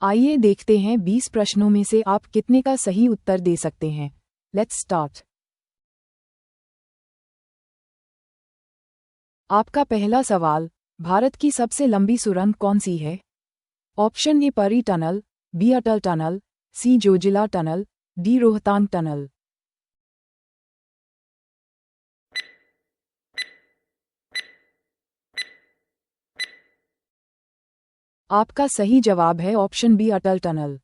आइए देखते हैं 20 प्रश्नों में से आप कितने का सही उत्तर दे सकते हैं। Let's start. आपका पहला सवाल, भारत की सबसे लंबी सुरंग कौन सी है? Option A Pari tunnel, B Atal tunnel, C Zojila tunnel, D Rohtang tunnel. आपका सही जवाब है ऑप्शन बी अटल टनल।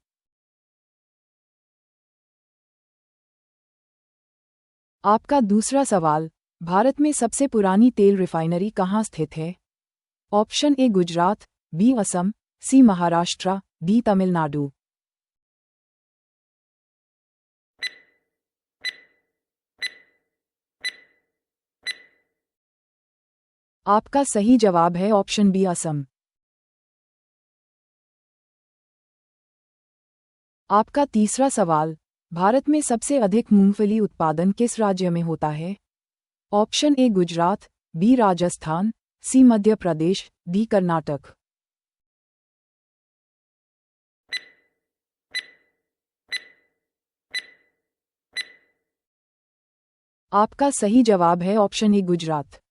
आपका दूसरा सवाल, भारत में सबसे पुरानी तेल रिफाइनरी कहाँ स्थित है? Option A Gujarat, B Assam, C Maharashtra, D Tamil Nadu. आपका सही जवाब है ऑप्शन बी असम। आपका तीसरा सवाल, भारत में सबसे अधिक मूंगफली उत्पादन किस राज्य में होता है? Option A Gujarat, B Rajasthan, C Madhya Pradesh, D Karnataka. आपका सही जवाब है ऑप्शन ए गुजरात।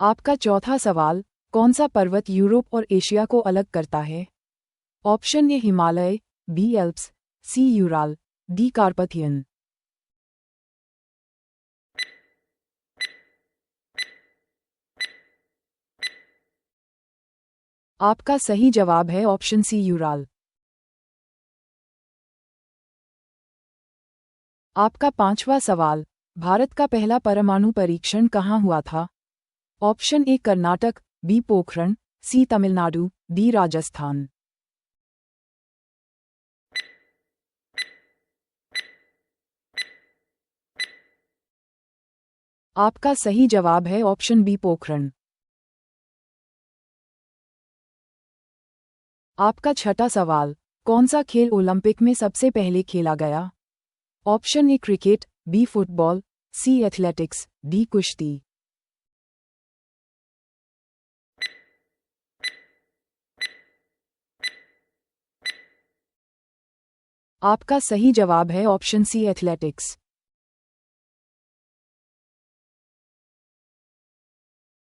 आपका चौथा सवाल, कौन सा पर्वत यूरोप और एशिया को अलग करता है? Option A Himalaya, B Alps, C Ural, D Carpathian. आपका सही जवाब है ऑप्शन सी यूराल। आपका पांचवा सवाल, भारत का पहला परमाणु परीक्षण कहाँ हुआ था? Option A Karnataka, B Pokhran, C Tamil Nadu, D Rajasthan. आपका सही जवाब है ऑप्शन बी पोखरण। आपका छठा सवाल, कौन सा खेल ओलंपिक में सबसे पहले खेला गया? Option A cricket, B football, C athletics, D कुश्ती। आपका सही जवाब है ऑप्शन सी एथलेटिक्स।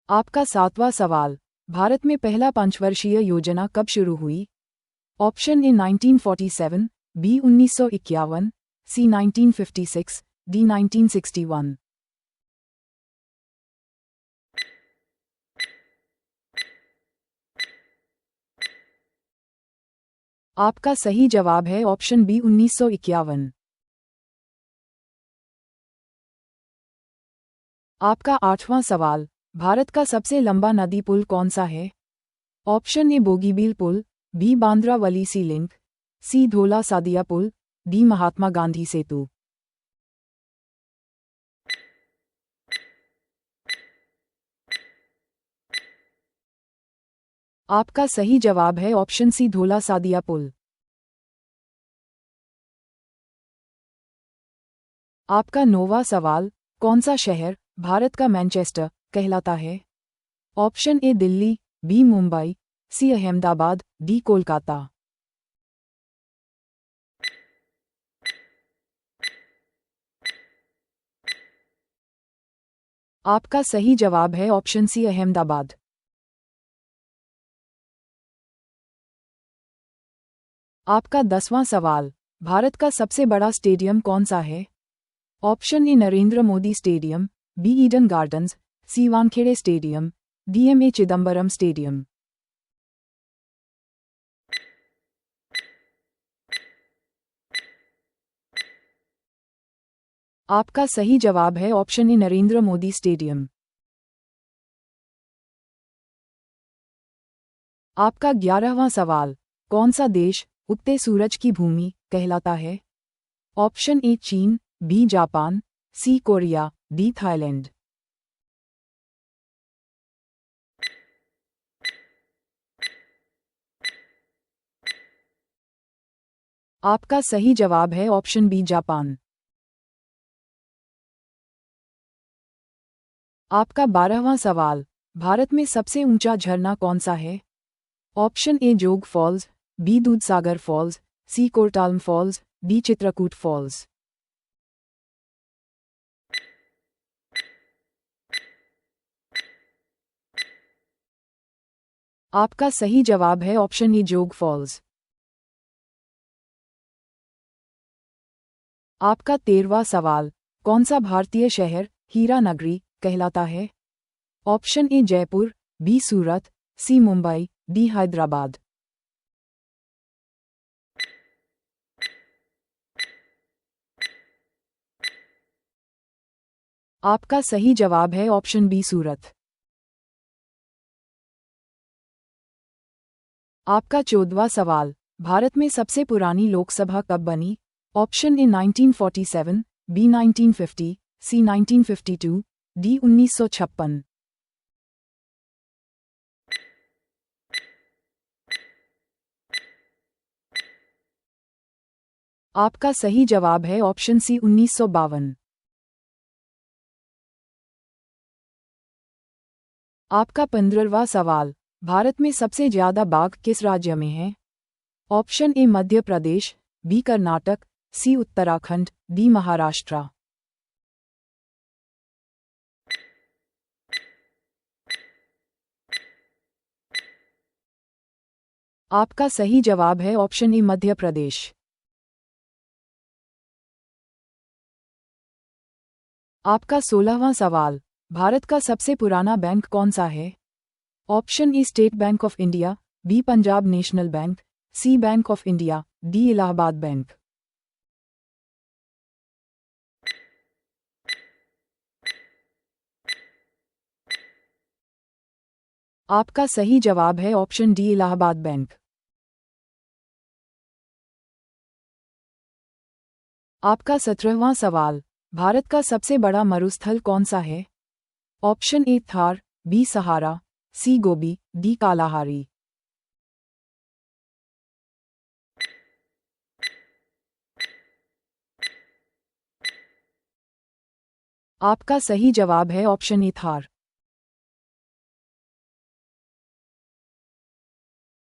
आपका सातवां सवाल, भारत में पहला पंचवर्षीय योजना कब शुरू हुई? Option A 1947, B 1951, C 1956, D 1961। आपका सही जवाब है ऑप्शन बी 1951। आपका आठवां सवाल, भारत का सबसे लंबा नदी पुल कौन सा है? ऑप्शन ए बोगीबील पुल, B Bandra Worli sea link, C Dhola Sadiya पुल, डी महात्मा गांधी सेतु। आपका सही जवाब है ऑप्शन सी धोला सादिया पुल। आपका नौवां सवाल, कौन सा शहर भारत का मैनचेस्टर कहलाता है? Option A Delhi, B Mumbai, C Ahmedabad, D Kolkata. आपका सही जवाब है ऑप्शन सी अहमदाबाद। आपका 10वां सवाल, भारत का सबसे बड़ा स्टेडियम कौन सा है? Option A Narendra Modi stadium, B Eden Gardens, C Wankhede stadium, D M A Chidambaram stadium. आपका सही जवाब है option A Narendra Modi stadium. आपका 11वां सवाल, कौन सा देश उगते सूरज की भूमि कहलाता है? ऑप्शन ए चीन, बी जापान, सी कोरिया, डी थाईलैंड। आपका सही जवाब है ऑप्शन बी जापान। आपका 12वां सवाल, भारत में सबसे ऊंचा झरना कौन सा है? ऑप्शन ए जोग फॉल्स, बी दूधसागर फॉल्स, सी कोर्टाल्म फॉल्स, डी चित्रकूट फॉल्स। आपका सही जवाब है ऑप्शन ए जोग फॉल्स। आपका 13वां सवाल, कौन सा भारतीय शहर हीरा नगरी कहलाता है? Option A Jaipur, B Surat, C Mumbai, D Hyderabad. आपका सही जवाब है ऑप्शन बी सूरत। आपका 14वां सवाल, भारत में सबसे पुरानी लोकसभा कब बनी? Option A 1947, B 1950, C 1952, D 1956। आपका सही जवाब है ऑप्शन सी 1952। आपका 15वां सवाल, भारत में सबसे ज्यादा बाघ किस राज्य में हैं? Option A Madhya Pradesh, B Karnataka, C Uttarakhand, D Maharashtra. आपका सही जवाब है ऑप्शन ए मध्य प्रदेश। आपका 16वां सवाल, भारत का सबसे पुराना बैंक कौन सा है? Option A State Bank of India, B Punjab National Bank, C Bank of India, D Allahabad Bank. आपका सही जवाब है ऑप्शन डी इलाहाबाद बैंक। आपका 17वां सवाल, भारत का सबसे बड़ा मरुस्थल कौन सा है? Option A Thar, B Sahara, C Gobi, D Kalahari. आपका सही जवाब है ऑप्शन ए थार।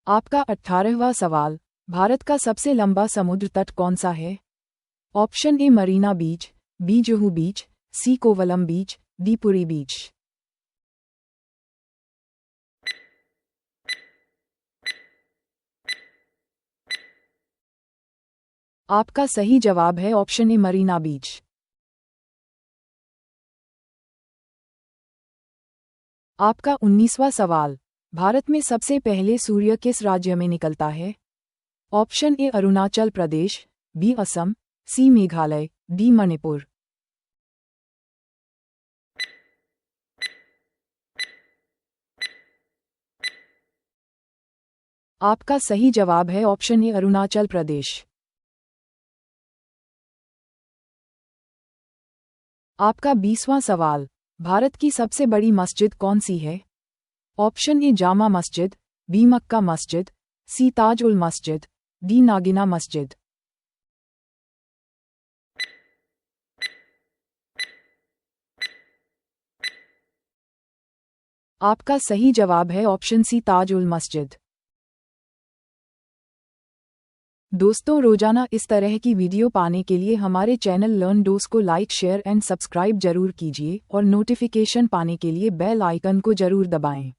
आपका 18वां सवाल, भारत का सबसे लंबा समुद्र तट कौन सा है? Option A Marina beach, B Juhu beach, C Kovalam beach, D Puri beach. आपका सही जवाब है ऑप्शन ए मरीना बीच। आपका 19वां सवाल, भारत में सबसे पहले सूर्य किस राज्य में निकलता है? Option A Arunachal Pradesh, B Assam, C Meghalaya, D Manipur. आपका सही जवाब है ऑप्शन ए अरुणाचल प्रदेश। आपका 20वां सवाल, भारत की सबसे बड़ी मस्जिद कौन सी है? ऑप्शन ए जामा मस्जिद, बी मक्का मस्जिद, सी ताज उल मस्जिद, डी नागिना मस्जिद। आपका सही जवाब है ऑप्शन सी ताज उल मस्जिद। दोस्तों, रोजाना इस तरह की वीडियो पाने के लिए हमारे चैनल लर्न डोस को लाइक, शेयर एंड सब्सक्राइब जरूर कीजिए और नोटिफिकेशन पाने के लिए बेल आइकन को जरूर दबाएं।